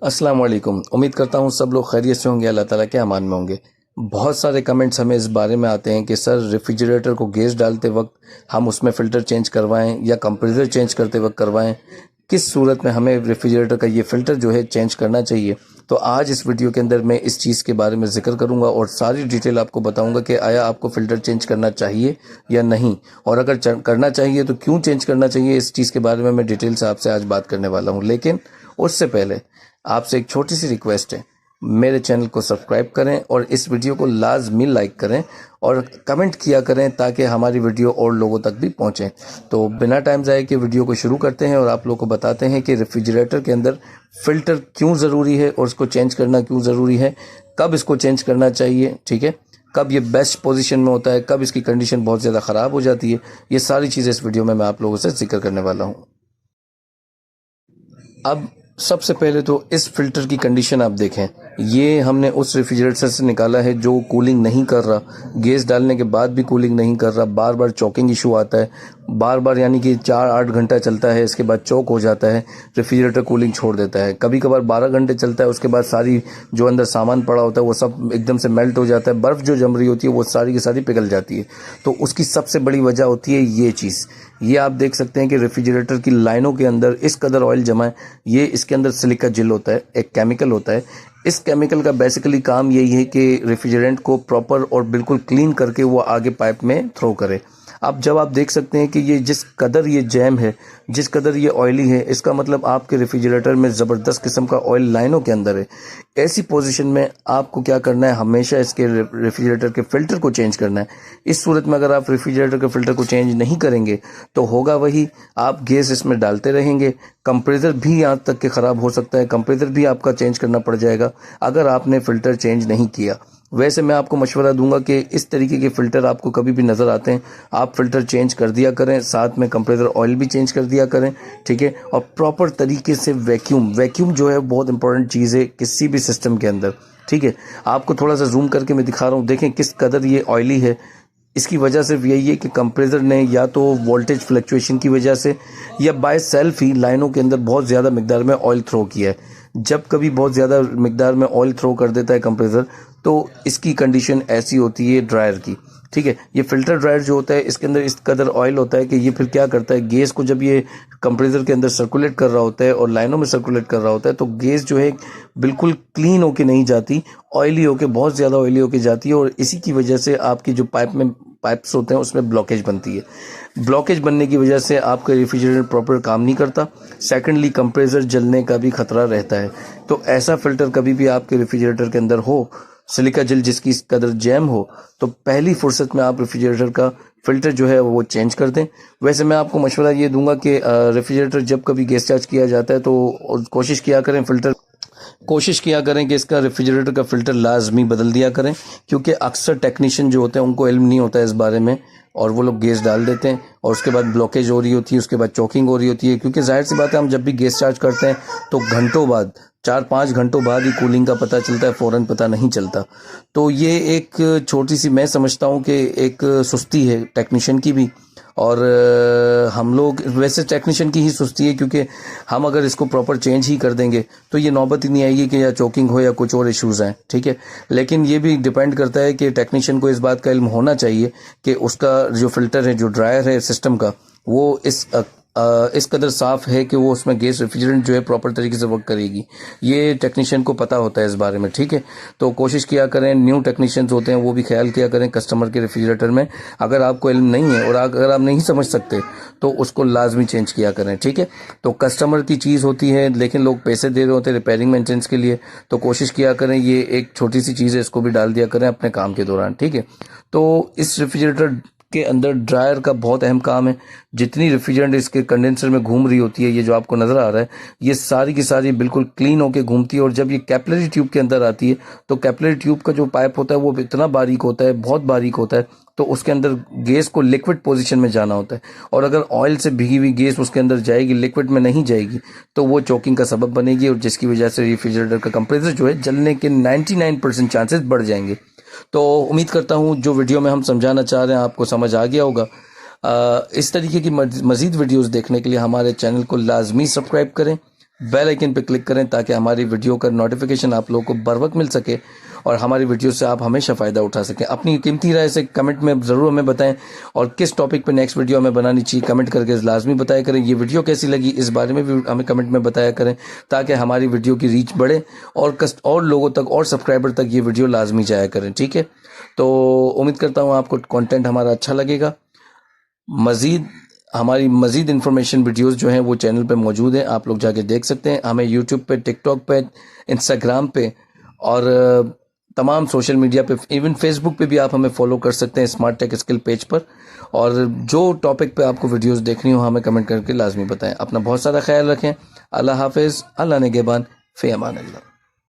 अस्सलाम वालेकुम। उम्मीद करता हूँ सब लोग खैरियत से होंगे, अल्लाह ताला के अमान में होंगे। बहुत सारे कमेंट्स हमें इस बारे में आते हैं कि सर रेफ्रिजरेटर को गैस डालते वक्त हम उसमें फ़िल्टर चेंज करवाएं या कंप्रेसर चेंज करते वक्त करवाएं, किस सूरत में हमें रेफ्रिजरेटर का ये फ़िल्टर जो है चेंज करना चाहिए। तो आज इस वीडियो के अंदर मैं इस चीज़ के बारे में ज़िक्र करूंगा और सारी डिटेल आपको बताऊंगा कि आया आपको फ़िल्टर चेंज करना चाहिए या नहीं, और अगर करना चाहिए तो क्यों चेंज करना चाहिए। इस चीज़ के बारे में मैं डिटेल से आपसे आज बात करने वाला हूँ। लेकिन उससे पहले आपसे एक छोटी सी रिक्वेस्ट है, मेरे चैनल को सब्सक्राइब करें और इस वीडियो को लाजमी लाइक करें और कमेंट किया करें ताकि हमारी वीडियो और लोगों तक भी पहुंचे। तो बिना टाइम ज़ाये के वीडियो को शुरू करते हैं और आप लोगों को बताते हैं कि रेफ्रिजरेटर के अंदर फ़िल्टर क्यों ज़रूरी है और उसको चेंज करना क्यों ज़रूरी है, कब इसको चेंज करना चाहिए, ठीक है, कब ये बेस्ट पोजीशन में होता है, कब इसकी कंडीशन बहुत ज़्यादा ख़राब हो जाती है। ये सारी चीज़ें इस वीडियो में मैं आप लोगों से जिक्र करने वाला हूँ। अब सबसे पहले तो इस फिल्टर की कंडीशन आप देखें। ये हमने उस रेफ्रिजरेटर से निकाला है जो कूलिंग नहीं कर रहा, गैस डालने के बाद भी कूलिंग नहीं कर रहा, बार बार चॉकिंग इशू आता है, बार बार यानी कि 4-8 घंटा चलता है, इसके बाद चौक हो जाता है, रेफ्रिजरेटर कूलिंग छोड़ देता है। कभी कभार 12 घंटे चलता है, उसके बाद सारी जो अंदर सामान पड़ा होता है वो सब एकदम से मेल्ट हो जाता है, बर्फ़ जो जम रही होती है वो सारी की सारी पिघल जाती है। तो उसकी सबसे बड़ी वजह होती है ये चीज़। ये आप देख सकते हैं कि रेफ्रिजरेटर की लाइनों के अंदर इस कदर ऑयल जमा है। ये इसके अंदर सिलिका जेल होता है, एक केमिकल होता है। इस केमिकल का बेसिकली काम यही है कि रेफ्रिजरेंट को प्रॉपर और बिल्कुल क्लीन करके वो आगे पाइप में थ्रो करे। अब जब आप देख सकते हैं कि ये जिस कदर ये जैम है, जिस कदर ये ऑयली है, इसका मतलब आपके रेफ्रिजरेटर में ज़बरदस्त किस्म का ऑयल लाइनों के अंदर है। ऐसी पोजीशन में आपको क्या करना है, हमेशा इसके रेफ्रिजरेटर के फ़िल्टर को चेंज करना है। इस सूरत में अगर आप रेफ्रिजरेटर के फ़िल्टर को चेंज नहीं करेंगे तो होगा वही, आप गैस इसमें डालते रहेंगे, कंप्रेसर भी यहाँ तक के ख़राब हो सकता है, कंप्रेसर भी आपका चेंज करना पड़ जाएगा अगर आपने फ़िल्टर चेंज नहीं किया। वैसे मैं आपको मशवरा दूंगा कि इस तरीके के फ़िल्टर आपको कभी भी नज़र आते हैं, आप फ़िल्टर चेंज कर दिया करें, साथ में कंप्रेसर ऑयल भी चेंज कर दिया करें, ठीक है। और प्रॉपर तरीके से वैक्यूम जो है बहुत इंपॉर्टेंट चीज़ है किसी भी सिस्टम के अंदर, ठीक है। आपको थोड़ा सा जूम करके मैं दिखा रहा हूँ, देखें किस कदर ये ऑयली है। इसकी वजह सिर्फ यही है कि कंप्रेसर ने या तो वोल्टेज फ्लक्चुएशन की वजह से या बाय सेल्फ ही लाइनों के अंदर बहुत ज़्यादा मिकदार में ऑयल थ्रो किया है। जब कभी बहुत ज़्यादा मिकदार में ऑयल थ्रो कर देता है कंप्रेसर, तो इसकी कंडीशन ऐसी होती है ड्रायर की, ठीक है। ये फिल्टर ड्रायर जो होता है इसके अंदर इस कदर ऑयल होता है कि ये फिर क्या करता है, गैस को जब ये कंप्रेसर के अंदर सर्कुलेट कर रहा होता है और लाइनों में सर्कुलेट कर रहा होता है तो गैस जो है बिल्कुल क्लीन होके नहीं जाती, ऑयली होके, बहुत ज़्यादा ऑयली होके जाती है और इसी की वजह से आपकी जो पाइप्स होते हैं उसमें ब्लॉकेज बनती है। ब्लॉकेज बनने की वजह से आपका रेफ्रिजरेटर प्रॉपर काम नहीं करता। सेकेंडली कंप्रेसर जलने का भी खतरा रहता है। तो ऐसा फिल्टर कभी भी आपके रेफ्रिजरेटर के अंदर हो, सिलिका जेल जिसकी इस कदर जैम हो, तो पहली फुर्सत में आप रेफ्रिजरेटर का फ़िल्टर जो है वो चेंज कर दें। वैसे मैं आपको मशवरा ये दूंगा कि रेफ्रिजरेटर जब कभी गैस चार्ज किया जाता है तो कोशिश किया करें कि इसका रेफ्रिजरेटर का फ़िल्टर लाजमी बदल दिया करें, क्योंकि अक्सर टेक्नीशियन जो होते हैं उनको इल्म नहीं होता है इस बारे में और वो लोग गैस डाल देते हैं और उसके बाद ब्लॉकेज हो रही होती है, उसके बाद चॉकिंग हो रही होती है। क्योंकि जाहिर सी बात है, हम जब भी गैस चार्ज करते हैं तो घंटों बाद, 4-5 घंटों बाद ही कूलिंग का पता चलता है, फ़ौरन पता नहीं चलता। तो ये एक छोटी सी, मैं समझता हूँ कि एक सुस्ती है टेक्नीशियन की भी, और हम लोग वैसे टेक्नीशियन की ही सुस्ती है, क्योंकि हम अगर इसको प्रॉपर चेंज ही कर देंगे तो ये नौबत ही नहीं आएगी कि या चोकिंग हो या कुछ और इश्यूज़ हैं, ठीक है। लेकिन ये भी डिपेंड करता है कि टेक्नीशियन को इस बात का इल्म होना चाहिए कि उसका जो फ़िल्टर है, जो ड्रायर है सिस्टम का, वो इस कदर साफ़ है कि वो उसमें गैस रेफ्रिजरेंट जो है प्रॉपर तरीके से वर्क करेगी। ये टेक्नीशियन को पता होता है इस बारे में, ठीक है। तो कोशिश किया करें, न्यू टेक्नीशियंस होते हैं वो भी ख्याल किया करें कस्टमर के रेफ्रिजरेटर में। अगर आपको इल्म नहीं है और अगर आप नहीं समझ सकते तो उसको लाजमी चेंज किया करें, ठीक है। तो कस्टमर की चीज़ होती है, लेकिन लोग पैसे दे रहे होते हैं रिपेयरिंग मेंटेनेंस के लिए, तो कोशिश किया करें, ये एक छोटी सी चीज़ है, इसको भी डाल दिया करें अपने काम के दौरान, ठीक है। तो इस रेफ्रिजरेटर के अंदर ड्रायर का बहुत अहम काम है। जितनी रेफ्रिजरेंट इसके कंडेंसर में घूम रही होती है, ये जो आपको नज़र आ रहा है, ये सारी की सारी बिल्कुल क्लीन होके घूमती है। और जब ये कैपिलरी ट्यूब के अंदर आती है तो कैपिलरी ट्यूब का जो पाइप होता है वो इतना बारीक होता है, बहुत बारीक होता है, तो उसके अंदर गैस को लिक्विड पोजीशन में जाना होता है। और अगर ऑयल से भीगी हुई गैस उसके अंदर जाएगी, लिक्विड में नहीं जाएगी, तो वो चोकिंग का सबब बनेगी और जिसकी वजह से रेफ्रिजरेटर का कंप्रेसर जो है जलने के 99% चांसेस बढ़ जाएंगे। तो उम्मीद करता हूँ जो वीडियो में हम समझाना चाह रहे हैं आपको समझ आ गया होगा। इस तरीके की मज़ीद वीडियोस देखने के लिए हमारे चैनल को लाजमी सब्सक्राइब करें, बेल आइकन पे क्लिक करें ताकि हमारी वीडियो का नोटिफिकेशन आप लोगों को बर वक्त मिल सके और हमारी वीडियो से आप हमेशा फ़ायदा उठा सकें। अपनी कीमती राय से कमेंट में ज़रूर हमें बताएं और किस टॉपिक पे नेक्स्ट वीडियो हमें बनानी चाहिए कमेंट करके लाजमी बताया करें। ये वीडियो कैसी लगी इस बारे में भी हमें कमेंट में बताया करें ताकि हमारी वीडियो की रीच बढ़े और लोगों तक और सब्सक्राइबर तक ये वीडियो लाजमी जाया करें। ठीक है, तो उम्मीद करता हूँ आपको कंटेंट हमारा अच्छा लगेगा। हमारी मज़ीद इन्फॉर्मेशन वीडियोस जो हैं वो चैनल पे मौजूद हैं, आप लोग जाके देख सकते हैं। हमें यूट्यूब पे, टिकटॉक पे, इंस्टाग्राम पे और तमाम सोशल मीडिया पे, इवन फेसबुक पे भी आप हमें फॉलो कर सकते हैं स्मार्ट टेक स्किल पेज पर। और जो टॉपिक पे आपको वीडियोस देखनी हो हमें कमेंट करके लाजमी बताएं। अपना बहुत सारा ख्याल रखें। अल्लाह हाफिज़, अल्लाह निगहबान, फ़ी अमान अल्लाह।